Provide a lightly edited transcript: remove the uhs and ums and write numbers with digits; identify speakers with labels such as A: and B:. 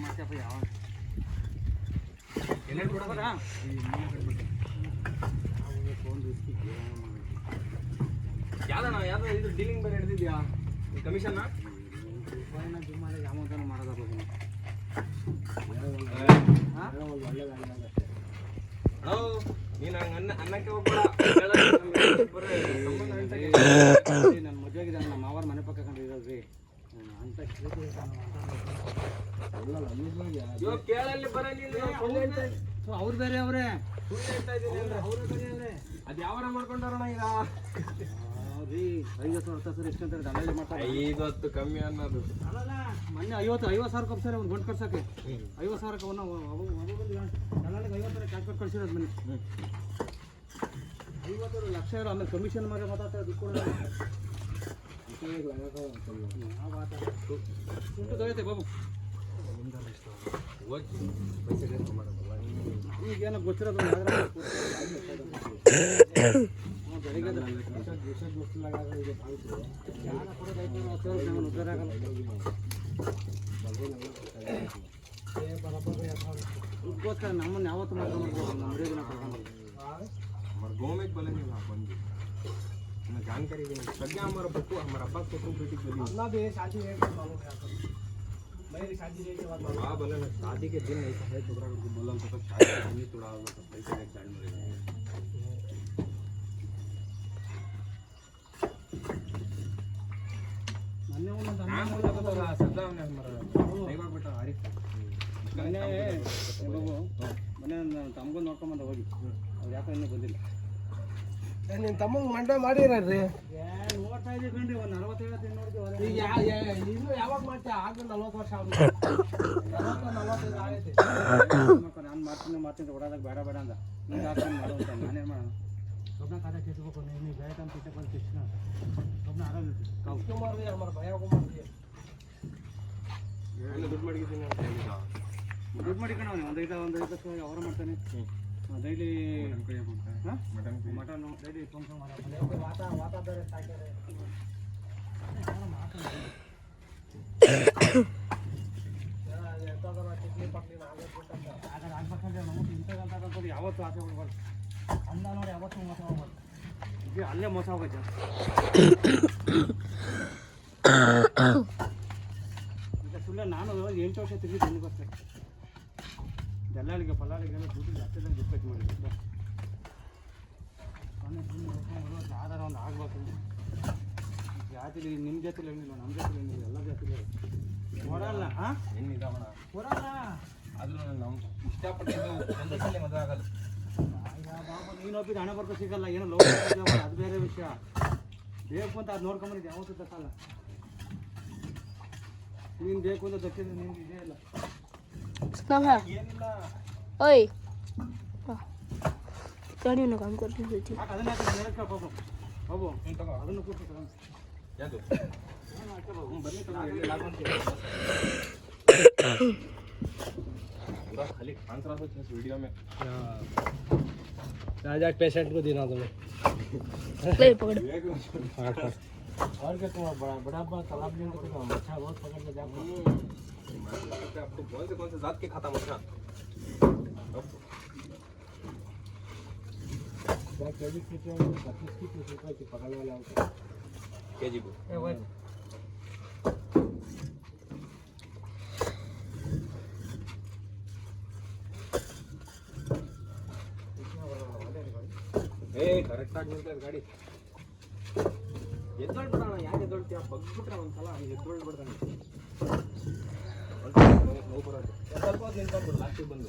A: ಮಾಡ್ತಪ್ಪ ಯಾವ
B: ಯಾವ್ದಣ್ಣ ಯಾವ್ದು ಇದು ಡೀಲಿಂಗ್ ಬೇರೆ ಹಿಡಿದಿದ್ಯಾ ಕಮಿಷನ್
A: ಯಾವಂತಾನು ಮಾಡೋದಪ್ಪ
B: ನೀನು ಅನ್ನಕ್ಕೆ ಹೋಗ್ಬೇಡ
A: ನನ್ನ ಮದುವೆಗೆ ನಮ್ಮ ಮಾವಾರ ಮನೆ ಪಕ್ಕ ಕಂಡು ಇರೋದ್ರಿ ಅಂತ
B: ಕೇಳಲ್ಲಿ ಬರ
A: ಅವ್ರು ಬೇರೆ ಅವರೇ
B: ಅದು ಯಾವಾರ ಮಾಡ್ಕೊಂಡವ್ರಣ ಈಗ
A: ರೀ 50,000 ಸರ್ ಎಷ್ಟು ಅಂತಾರೆ ದಲ್ಲಾಳಿ ಮಾಡ್ತಾರೆ
B: 50 ಕಮ್ಮಿ ಅನ್ನೋದು
A: ಅಲ್ಲಲ್ಲ ಮೊನ್ನೆ 50,000 ಕೊಡ್ತಾರೆ ಅವ್ನು ಗಂಟು ಕಳ್ಸಕ್ಕೆ 50,000ಕ್ಕೆ ಅವನು ದಲ್ಲಾಳಿಗೆ 50,000 ಕ್ಯಾಶ್ ಕೊಟ್ಟು ಕಳ್ಸಿರೋದು ಮನೆ 50 ಲಕ್ಷ ಇರೋ ಆಮೇಲೆ ಕಮಿಷನ್ ಮಾಡಿ ಮಾತಾಡ್ತಾರೆ ದುಡ್ಡು ಕೊಡೋಣ ದೊರೆಯುತ್ತೆ ಬಾಬು ಈಗೇನೋ ಗೊತ್ತಿರೋದು ಬೆಳಿಗ್ಗೆ ದುಡ್ಗೋಸ್ಕರ ನಮ್ಮನ್ನು ಯಾವತ್ತು ಮಾಡ್ಕೊಂಡು ಅಂಗಡಿನ
B: हमारे गाँव में बोले नहीं वहाँ बंद मैं जानकारी भी नहीं सज्ञा हमारा बच्चों हमारा अब्बा को तो बेटी बोली
A: अपना भी शादी है मेरी शादी है
B: हाँ बोले ना शादी के दिन ऐसा है छोकरा को बोला तो शादी नहीं तोड़ा होगा तो पैसे लेके जाने मिलेगा
A: मैंने वो
B: नाम बोला तो सदा ने हमारा नहीं बात बेटा आरिफ
A: मैंने बाबू मैंने तमगो ನೋಡ್ಕೊಂಬಂದ ಹೋಗಿ ಅವ್ರು ಯಾಕೆ ಇನ್ನೂ ಬಂದಿಲ್ಲ
C: ನಿನ್ನ ತಮ್ಮಂಗೆ ಮಂಡ ಮಾಡಿರ್ರಿ
A: ನೋಡ್ತಾ ಇದ್ದೀವಿ ಕಣ್ರಿ ಒಂದು 40-50 ನೋಡ್ತೀವಿ
C: ಈಗ ಇನ್ನು ಯಾವಾಗ ಮಾಡ್ತಾ ಆಗ 40 ವರ್ಷ ಆಗ 40-45 ಆಗೈತೆ
A: ನಾನು ಮಾಡ್ತೀನಿ ಓಡಾದಾಗ ಬೇಡ ಬೇಡ ಅಂದ ಹಿಂಗೆ ಹಾಕ್ತೀನಿ ಮಾಡು ಅಂತ ನಾನೇನು ಮಾಡೋಣ ಒಬ್ಬನ ಖಾತೆ ಕೆತ್ಬೇಕು ನೀವು ಬೇಡ ಅಂತ ಕಿತ್ತ ಬಂದು ಕಿಸ್ನ ಒಬ್ಬನ ಆರಾಮ
C: ಕುಮಾರ್ರಿ ಹಮಾರ ಭಯ ಕುಮಾರ್ರಿ
B: ದುಡ್ಡು ಮಾಡಿದ್ದೀನಿ ಅಂತ ಹೇಳಿದ
A: ದುಡ್ಡು ಮಾಡಿಕೊಂಡು ಅವನು ಒಂದು 5 ಅವರ ಮಾಡ್ತಾನೆ ಡೈಲಿ ಮಟನ್ ಡೈಲಿ ಫಂಕ್ಷನ್
C: ವಾತ ಬೇರೆ ಸಾಕ್ಯಾರೆ
A: ಆಗ್ಬೇಕಂದ್ರೆ ನಮಗೆ ಇಂಥದ್ದು ಯಾವತ್ತೂ ಆಸೆ ಹೋಗ್ಬಾರ್ದು ಅನ್ನ ನೋಡಿ ಯಾವತ್ತೂ ಮೋಸ ಹೋಗ್ಬಾರ್ದು ಇದು ಅಲ್ಲೇ ಮೋಸ ಹೋಗೋದು ಈಗ ಸುಳ್ಳ ನಾನು 8 ವರ್ಷ ತಿರುಗಿ ತಂದು ಬರ್ತೇನೆ ದಲ್ಲಾಳಿಗೆ ಪಲ್ಲಾಳಿಗೆಲ್ಲ ದುಡ್ಡು ಜಾಸ್ತಿ ಡಿಸ್ಪೆಕ್ಟ್ ಮಾಡಿದ್ದೆ ಆಧಾರ ಒಂದು ಆಗ್ಬೇಕು ಜಾತಿಲಿ ನಿಮ್ಮ ಜಾತಿಲಿ ಏನಿಲ್ಲ ನಮ್ಮ ಜಾತಿಲಿ ಏನಿಲ್ಲ ಎಲ್ಲ ಜಾತಿಲಿ ಕೊಡಲ್ಲ ಹಾಂ
B: ಏನಿದಾವಣ
A: ಕೊಡಲ್ಲ
B: ಆದ್ರೂ ನಮ್ಮ ಇಷ್ಟಪಟ್ಟಿದ್ದು ಒಂದು ಸಲ ಮದುವೆ ಆಗಲ್ಲ
A: ಬಾಬಾ ನೀನೊಬ್ಬಿದ ಹಣೆ ಬರ್ತಾ ಸಿಗಲ್ಲ ಏನೋ ಲೋಕ ಅದು ಬೇರೆ ವಿಷಯ ಬೇಕು ಅಂತ ಅದು ನೋಡ್ಕೊಂಬಂದಿದ್ದು ಯಾವತ್ತೂ ತಕ್ಕಲ್ಲ ನೀನು ಬೇಕು ಅಂತ ದಕ್ಕಿದ್ರೆ ನಿನ್ಗೆ ಇದೇ ಇಲ್ಲ
B: ಏನಿಲ್ಲ
D: ओए गाड़ी में काम कर रही थी
A: ಅದನ್ನ ಬಾಬು ಬಾಬು ಅದನ್ನು ಕೂತು
B: ಯಾವುದು
A: ಬನ್ನಿ
B: पूरा खाली खान रहा था इस वीडियो में
C: राजा पेशेंट को देना तुम्हें
D: ले पकड़
C: और क्या तुम बड़ा तालाब में तो मच्छा बहुत पकड़ के जाओ
B: आपको कौन से जात के खाता मच्छा
C: केजी की 25 रुपए की पकड़ने वाला होता
B: केजी को ಕರೆಕ್ಟ್ ಆಗಿ ನಿಂತದ ಗಾಡಿ ಎದ್ದೊಳ್ಬಿಡೋಣ ಯಾಕೆ ಎದ್ದೊಳ್ತೀಯ ಬಗ್ಬಿಟ್ರೆ ಒಂದ್ಸಲ ಎದ್ದೊಳ್ಬಿಡ್ತಾನೆ ನೋವು ಬರೋದು ಸ್ವಲ್ಪ ಹೊತ್ತು ನಿಂತ್ಕೊಂಡ್ಬಿಡು ಲಾಸ್ಟಿಗೆ ಬಂದು